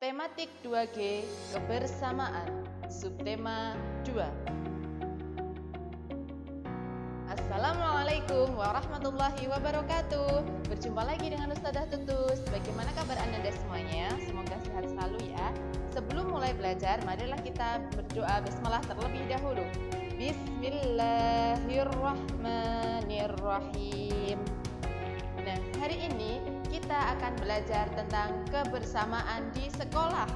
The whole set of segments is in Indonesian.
Tematik 2G Kebersamaan, Subtema 2. Assalamualaikum warahmatullahi wabarakatuh. Berjumpa lagi dengan Ustazah Tutus. Bagaimana kabar Anda semuanya? Semoga sehat selalu ya. Sebelum mulai belajar, marilah kita berdoa basmalah terlebih dahulu. Bismillahirrahmanirrahim. Nah, hari ini kita akan belajar tentang kebersamaan di sekolah.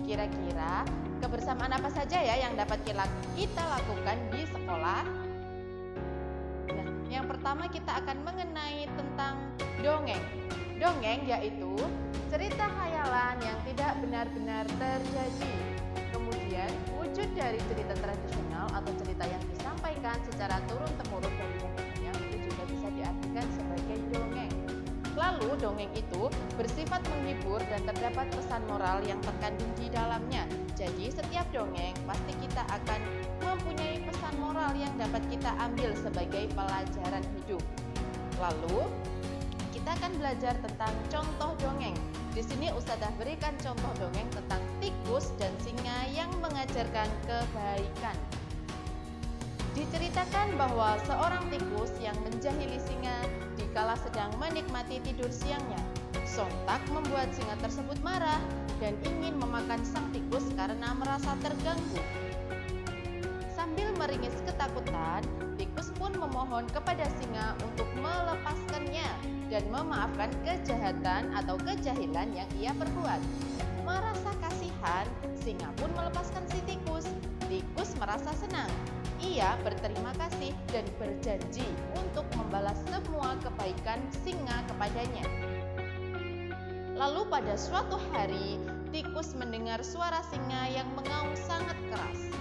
Kira-kira kebersamaan apa saja ya yang dapat kita lakukan di sekolah? Nah, yang pertama kita akan mengenai tentang dongeng. Dongeng yaitu cerita khayalan yang tidak benar-benar terjadi. Kemudian wujud dari cerita tradisional atau cerita yang disampaikan secara turun-temurun dari nenek moyang itu juga bisa diartikan sebagai dongeng. Lalu dongeng itu bersifat menghibur dan terdapat pesan moral yang terkandung di dalamnya. Jadi setiap dongeng pasti kita akan mempunyai pesan moral yang dapat kita ambil sebagai pelajaran hidup. Lalu kita akan belajar tentang contoh dongeng. Di sini Ustazah berikan contoh dongeng tentang tikus dan singa yang mengajarkan kebaikan. Diceritakan bahwa seorang tikus yang menjahili singa dikala sedang menikmati tidur siangnya. Sontak membuat singa tersebut marah dan ingin memakan sang tikus karena merasa terganggu. Sambil meringis ketakutan, tikus pun memohon kepada singa untuk melepaskannya dan memaafkan kejahatan atau kejahilan yang ia perbuat. Merasa kasihan, singa pun melepaskan si tikus. Tikus merasa senang. Ia berterima kasih dan berjanji untuk membalas semua kebaikan singa kepadanya. Lalu pada suatu hari, tikus mendengar suara singa yang mengaum sangat keras.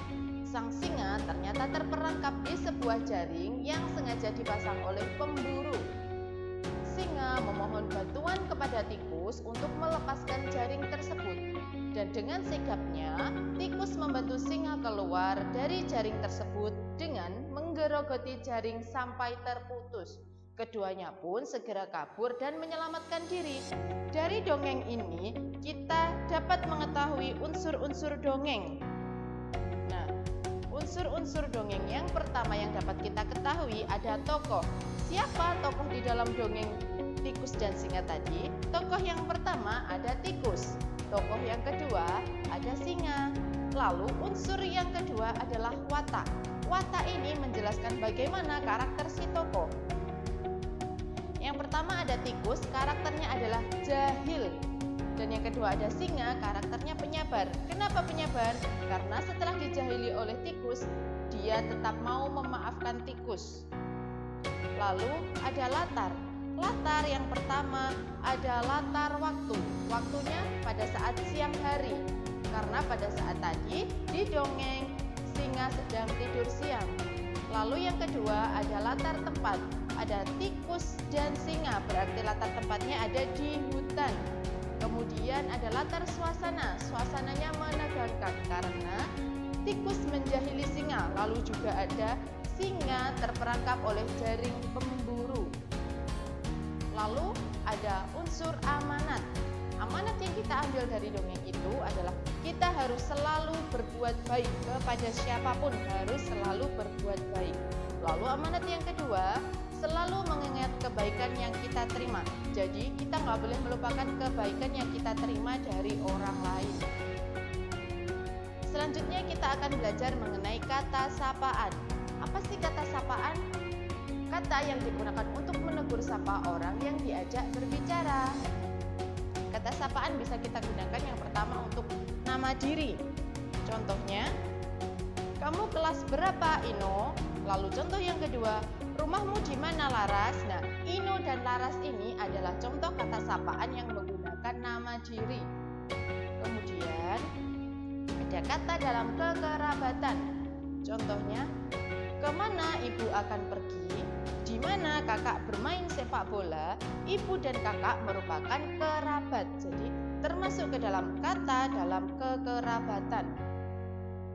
Sang singa ternyata terperangkap di sebuah jaring yang sengaja dipasang oleh pemburu. Singa memohon bantuan kepada tikus untuk melepaskan jaring tersebut. Dan dengan sigapnya, tikus membantu singa keluar dari jaring tersebut dengan menggerogoti jaring sampai terputus. Keduanya pun segera kabur dan menyelamatkan diri. Dari dongeng ini, kita dapat mengetahui unsur-unsur dongeng. Nah, unsur-unsur dongeng yang pertama yang dapat kita ketahui ada tokoh. Siapa tokoh di dalam dongeng tikus dan singa tadi? Tokoh yang pertama ada tikus. Tokoh yang kedua ada singa. Lalu unsur yang kedua adalah watak. Watak ini menjelaskan bagaimana karakter si tokoh. Yang pertama ada tikus, karakternya adalah jahil. Dan yang kedua ada singa, karakternya penyabar. Kenapa penyabar? Karena setelah dijahili oleh tikus, dia tetap mau memaafkan tikus. Lalu ada latar. Latar yang pertama ada latar waktu. Waktunya pada saat siang hari. Karena pada saat tadi di dongeng singa sedang tidur siang. Lalu yang kedua ada latar tempat. Ada tikus dan singa, berarti latar tempatnya ada di hutan. Kemudian ada latar suasana. Suasananya menegangkan karena tikus menjahili singa. Lalu juga ada singa terperangkap oleh jaring pemburu. Lalu ada unsur amanat. Amanat yang kita ambil dari dongeng itu adalah kita harus selalu berbuat baik kepada siapapun, harus selalu berbuat baik. Lalu amanat yang kedua, selalu mengingat kebaikan yang kita terima. Jadi kita nggak boleh melupakan kebaikan yang kita terima dari orang lain. Selanjutnya kita akan belajar mengenai kata sapaan. Apa sih kata sapaan? Kata yang digunakan untuk menegur sapa orang yang diajak berbicara. Kata sapaan bisa kita gunakan yang pertama untuk nama diri. Contohnya, kamu kelas berapa, Ino? Lalu contoh yang kedua, rumahmu di mana, Laras? Nah, Ino dan Laras ini adalah contoh kata sapaan yang menggunakan nama diri. Kemudian, ada kata dalam kekerabatan. Contohnya, kemana ibu akan pergi? Di mana kakak bermain sepak bola? Ibu dan kakak merupakan kerabat. Jadi, termasuk ke dalam kata dalam kekerabatan.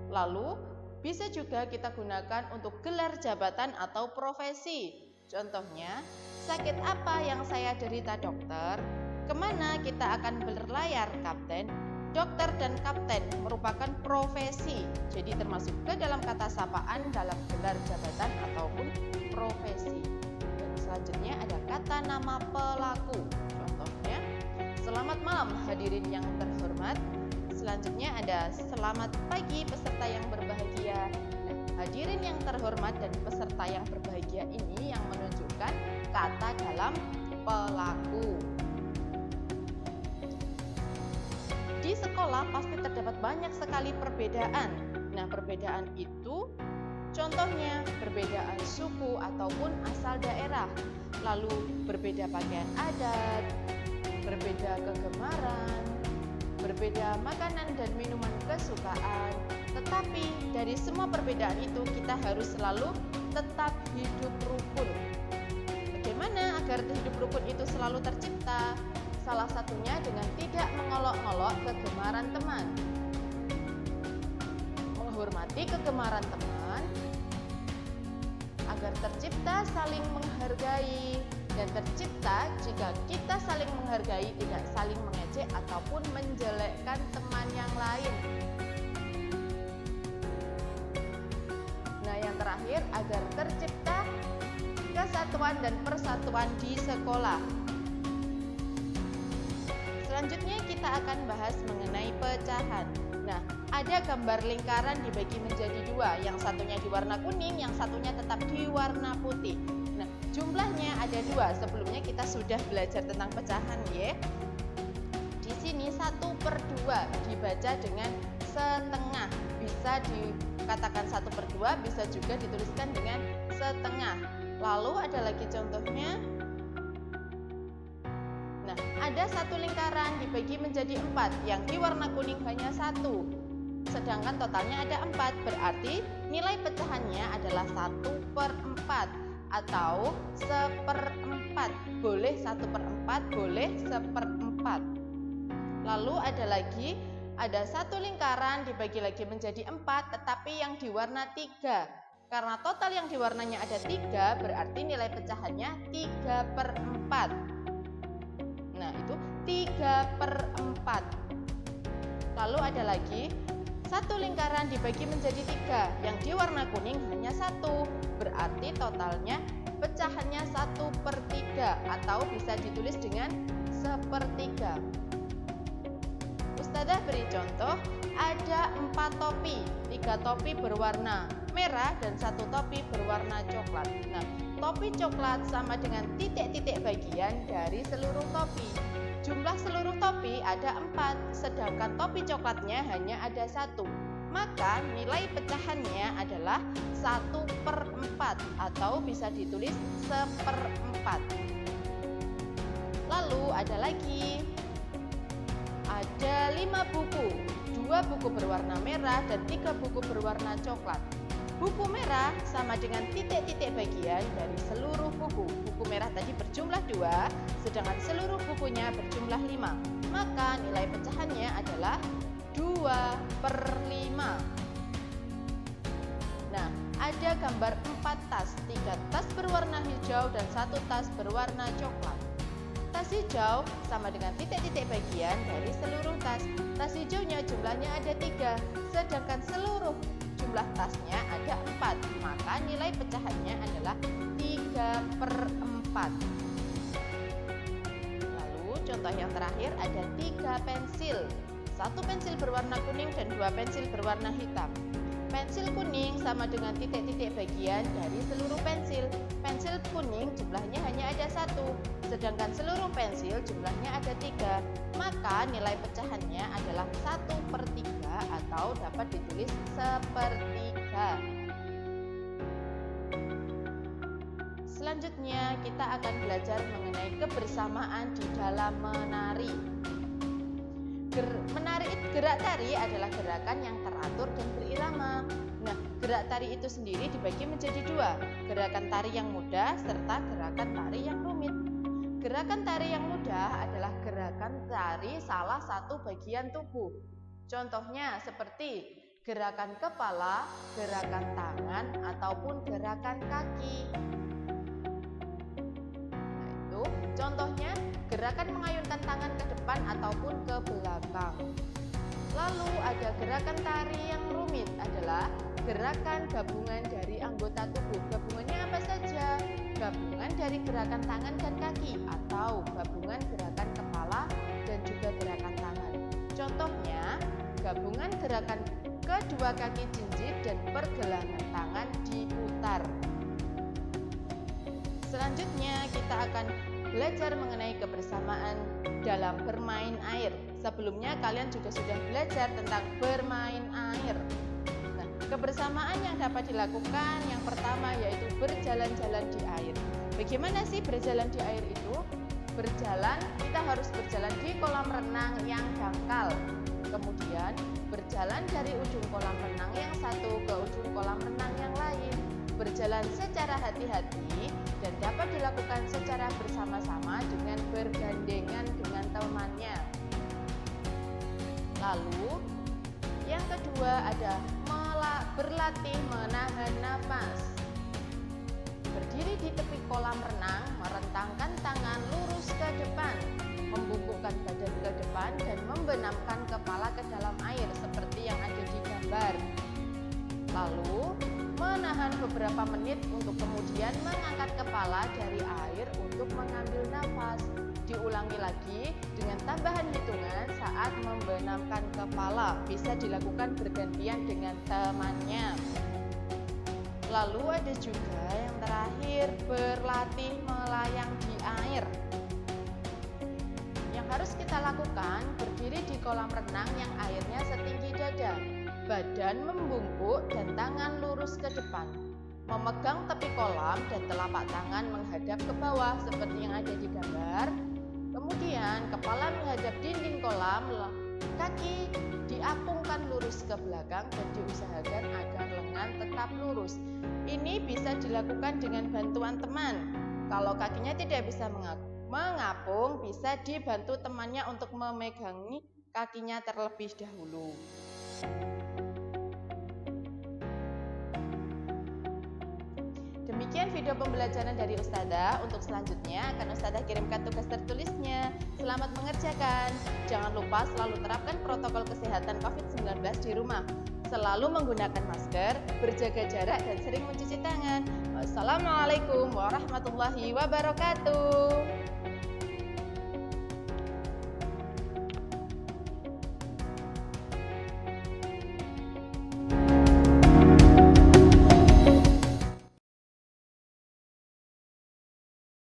Lalu, bisa juga kita gunakan untuk gelar jabatan atau profesi. Contohnya, sakit apa yang saya derita dokter? Kemana kita akan berlayar, Kapten? Dokter dan kapten merupakan profesi, jadi termasuk ke dalam kata sapaan dalam gelar jabatan ataupun profesi. Dan selanjutnya ada kata nama pelaku. Contohnya, selamat malam hadirin yang terhormat. Selanjutnya ada selamat pagi peserta yang berbahagia. Nah, hadirin yang terhormat dan peserta yang berbahagia ini yang menunjukkan kata dalam pelaku. Di sekolah pasti terdapat banyak sekali perbedaan. Nah, perbedaan itu contohnya perbedaan suku ataupun asal daerah, lalu berbeda pakaian adat, berbeda kegemaran, berbeda makanan dan minuman kesukaan. Tetapi dari semua perbedaan itu kita harus selalu tetap hidup rukun. Bagaimana agar hidup rukun itu selalu tercipta? Salah satunya dengan tidak mengolok-olok kegemaran teman. Menghormati kegemaran teman agar tercipta saling menghargai, dan tercipta jika kita saling menghargai, tidak saling mengejek ataupun menjelekkan teman yang lain. Nah, yang terakhir agar tercipta kesatuan dan persatuan di sekolah. Selanjutnya kita akan bahas mengenai pecahan. Nah, ada gambar lingkaran dibagi menjadi dua, yang satunya di warna kuning, yang satunya tetap di warna putih. Nah, jumlahnya ada dua. Sebelumnya kita sudah belajar tentang pecahan, ya. Di sini 1/2 dibaca dengan setengah. Bisa dikatakan 1/2, bisa juga dituliskan dengan setengah. Lalu ada lagi contohnya. Nah, ada satu lingkaran dibagi menjadi 4, yang di warna kuning hanya 1. Sedangkan totalnya ada 4, berarti nilai pecahannya adalah 1/4 atau 1/4. Boleh 1/4, boleh 1/4. Lalu ada lagi, ada satu lingkaran dibagi lagi menjadi 4, tetapi yang di warna 3. Karena total yang di warnanya ada 3, berarti nilai pecahannya 3/4. Nah, itu 3/4. Lalu ada lagi satu lingkaran dibagi menjadi 3, yang di warna kuning hanya 1, berarti totalnya pecahannya 1/3 atau bisa ditulis dengan 1/3. Ustadzah beri contoh, ada 4 topi, 3 topi berwarna merah dan 1 topi berwarna coklat. Nah, topi coklat sama dengan titik-titik bagian dari seluruh topi. Jumlah seluruh topi ada 4, sedangkan topi coklatnya hanya ada 1. Maka nilai pecahannya adalah 1/4 atau bisa ditulis 1/4. Lalu ada lagi, ada 5 buku, 2 buku berwarna merah dan 3 buku berwarna coklat. Buku merah sama dengan titik-titik bagian dari seluruh buku. Buku merah tadi berjumlah 2, sedangkan seluruh bukunya berjumlah 5. Maka nilai pecahannya adalah 2/5. Nah, ada gambar 4 tas, 3 tas berwarna hijau dan 1 tas berwarna coklat. Tas hijau sama dengan titik-titik bagian dari seluruh tas. Tas hijaunya jumlahnya ada 3, sedangkan seluruh jumlah tasnya ada 4, maka nilai pecahannya adalah 3/4. Lalu contoh yang terakhir ada 3 pensil, 1 pensil berwarna kuning dan 2 pensil berwarna hitam. Pensil kuning sama dengan titik-titik bagian dari seluruh pensil. Pensil kuning jumlahnya hanya ada 1, sedangkan seluruh pensil jumlahnya ada 3. Maka nilai pecahannya adalah 1/3 atau dapat ditulis 1/3. Selanjutnya kita akan belajar mengenai kebersamaan di dalam menari. Gerak tari adalah gerakan yang teratur dan berirama. Nah, gerak tari itu sendiri dibagi menjadi 2, gerakan tari yang mudah serta gerakan tari yang rumit. Gerakan tari yang mudah adalah gerakan tari salah satu bagian tubuh. Contohnya seperti gerakan kepala, gerakan tangan, ataupun gerakan kaki. Nah, itu Contohnya, gerakan mengayunkan tangan ke depan ataupun ke belakang. Lalu ada gerakan tari yang rumit adalah gerakan gabungan dari anggota tubuh. Gabungannya apa saja? Gabungan dari gerakan tangan dan kaki atau gabungan gerakan kepala dan juga gerakan tangan. Contohnya, gabungan gerakan kedua kaki jinjit dan pergelangan tangan diputar. Selanjutnya kita akan belajar mengenai kebersamaan dalam bermain air. Sebelumnya kalian juga sudah belajar tentang bermain air. Nah, kebersamaan yang dapat dilakukan yang pertama yaitu berjalan-jalan di air. Bagaimana sih berjalan di air itu? Berjalan, kita harus berjalan di kolam renang yang dangkal. Kemudian berjalan dari ujung kolam renang yang satu ke ujung kolam renang yang lain. Berjalan secara hati-hati dan dapat dilakukan secara bersama-sama dengan bergandengan dengan temannya. Lalu yang kedua ada berlatih menahan nafas. Berdiri di tepi kolam renang, merentangkan tangan lurus ke depan, membungkukkan badan ke depan dan membenamkan kepala ke dalam air seperti yang ada di gambar. Lalu menahan beberapa menit untuk kemudian mengangkat kepala dari air untuk mengambil nafas. Diulangi lagi dengan tambahan hitungan saat membenamkan kepala. Bisa dilakukan bergantian dengan temannya. Lalu ada juga yang terakhir, berlatih melayang di air. Yang harus kita lakukan, berdiri di kolam renang yang airnya setinggi dada. Badan membungkuk dan tangan lurus ke depan. Memegang tepi kolam dan telapak tangan menghadap ke bawah seperti yang ada di gambar. Kemudian kepala menghadap dinding kolam, kaki diapungkan lurus ke belakang dan diusahakan agar lengan tetap lurus. Ini bisa dilakukan dengan bantuan teman. Kalau kakinya tidak bisa mengapung, bisa dibantu temannya untuk memegangi kakinya terlebih dahulu. Demikian video pembelajaran dari Ustadzah. Untuk selanjutnya akan Ustadzah kirimkan tugas tertulisnya. Selamat mengerjakan. Jangan lupa selalu terapkan protokol kesehatan COVID-19 di rumah. Selalu menggunakan masker, berjaga jarak dan sering mencuci tangan. Wassalamualaikum warahmatullahi wabarakatuh.